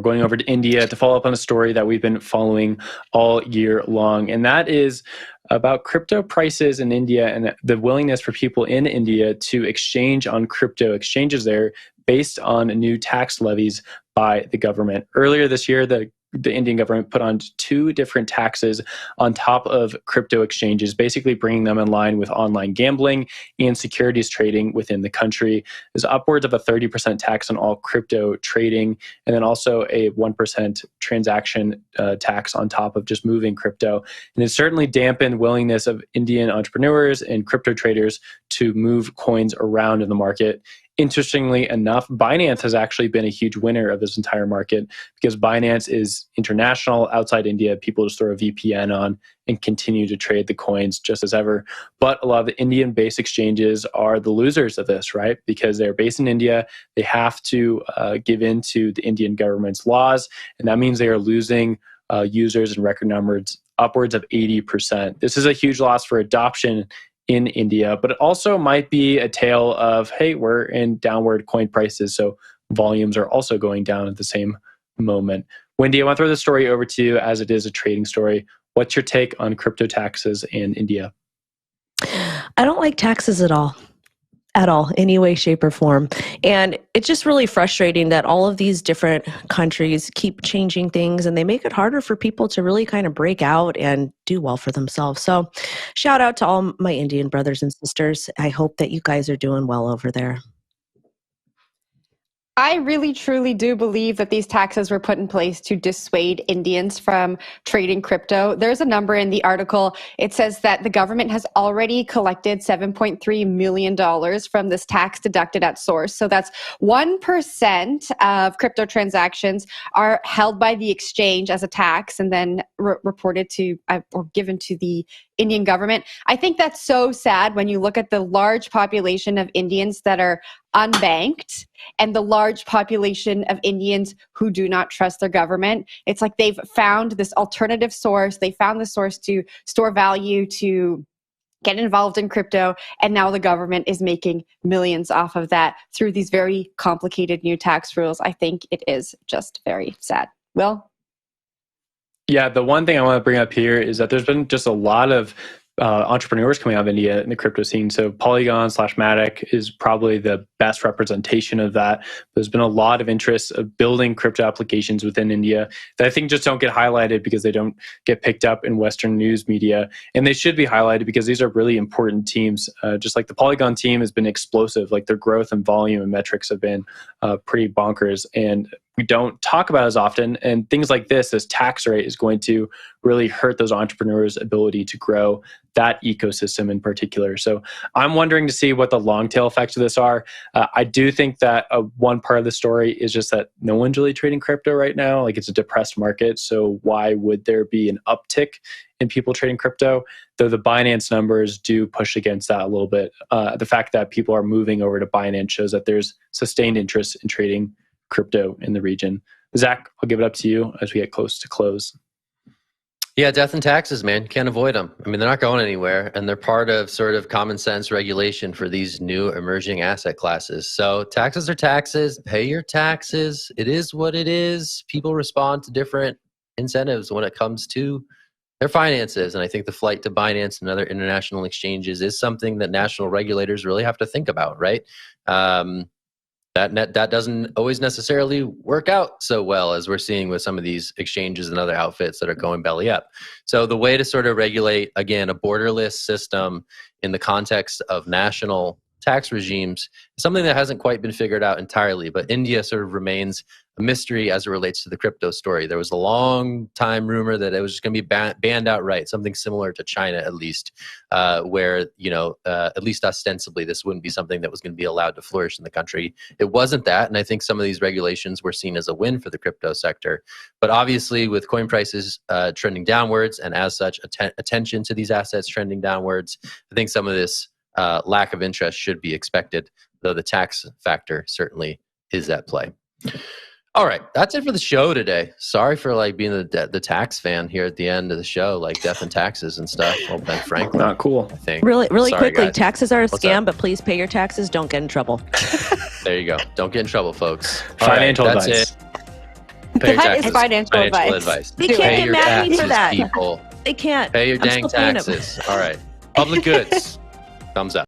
we're going over to India to follow up on a story that we've been following all year long. And that is about crypto prices in India and the willingness for people in India to exchange on crypto exchanges there based on new tax levies by the government. Earlier this year, the Indian government put on 2 different taxes on top of crypto exchanges, basically bringing them in line with online gambling and securities trading within the country. There's upwards of a 30% tax on all crypto trading, and then also a 1% transaction tax on top of just moving crypto. And it's certainly dampened willingness of Indian entrepreneurs and crypto traders to move coins around in the market. Interestingly enough, Binance has actually been a huge winner of this entire market because Binance is international. Outside India, people just throw a VPN on and continue to trade the coins just as ever. But a lot of the Indian-based exchanges are the losers of this, right? Because they're based in India, they have to give in to the Indian government's laws, and that means they are losing users in record numbers, upwards of 80%. This is a huge loss for adoption in India, but it also might be a tale of, hey, we're in downward coin prices, so volumes are also going down at the same moment. Wendy, I want to throw this story over to you as it is a trading story. What's your take on crypto taxes in India? I don't like taxes at all, any way, shape, or form. And it's just really frustrating that all of these different countries keep changing things and they make it harder for people to really kind of break out and do well for themselves. So shout out to all my Indian brothers and sisters. I hope that you guys are doing well over there. I really, truly do believe that these taxes were put in place to dissuade Indians from trading crypto. There's a number in the article. It says that the government has already collected $7.3 million from this tax deducted at source. So that's 1% of crypto transactions are held by the exchange as a tax and then reported to or given to the Indian government. I think that's so sad when you look at the large population of Indians that are unbanked and the large population of Indians who do not trust their government. It's like they've found this alternative source. They found the source to store value, to get involved in crypto, and now the government is making millions off of that through these very complicated new tax rules. I think it is just very sad. Will? Yeah, the one thing I want to bring up here is that there's been just a lot of entrepreneurs coming out of India in the crypto scene. So Polygon/Matic is probably the best representation of that. There's been a lot of interest of building crypto applications within India that I think just don't get highlighted because they don't get picked up in Western news media. And they should be highlighted because these are really important teams. Just like the Polygon team has been explosive, like their growth and volume and metrics have been pretty bonkers. And we don't talk about as often. And things like this tax rate is going to really hurt those entrepreneurs' ability to grow that ecosystem in particular. So I'm wondering to see what the long tail effects of this are. I do think that one part of the story is just that no one's really trading crypto right now. Like, it's a depressed market. So why would there be an uptick in people trading crypto? Though the Binance numbers do push against that a little bit. The fact that people are moving over to Binance shows that there's sustained interest in trading crypto in the region. Zach, I'll give it up to you as we get close to close. Yeah, death and taxes, man. Can't avoid them. I mean, they're not going anywhere, and they're part of sort of common sense regulation for these new emerging asset classes. So taxes are taxes. Pay your taxes. It is what it is. People respond to different incentives when it comes to their finances. And I think the flight to Binance and other international exchanges is something that national regulators really have to think about, right? That doesn't always necessarily work out so well as we're seeing with some of these exchanges and other outfits that are going belly up. So the way to sort of regulate, again, a borderless system in the context of national tax regimes is something that hasn't quite been figured out entirely, but India sort of remains a mystery as it relates to the crypto story. There was a long time rumor that it was just going to be banned outright, something similar to China at least, where, at least ostensibly, this wouldn't be something that was going to be allowed to flourish in the country. It wasn't that, and I think some of these regulations were seen as a win for the crypto sector. But obviously, with coin prices trending downwards, and as such, attention to these assets trending downwards, I think some of this lack of interest should be expected, though the tax factor certainly is at play. All right, that's it for the show today. Sorry for being the tax fan here at the end of the show, like death and taxes and stuff. Well, Ben Franklin. Not cool. I think. Really Sorry, quickly, guys. taxes are a scam, but please pay your taxes. Don't get in trouble. There you go. Don't get in trouble, folks. Financial All right, advice. that's it. Pay your That is taxes. financial advice. They Do can't it. get your mad at me for taxes, that. people. They can't. Pay your I'm dang still paying 'em. taxes. All right. Public goods. Thumbs up.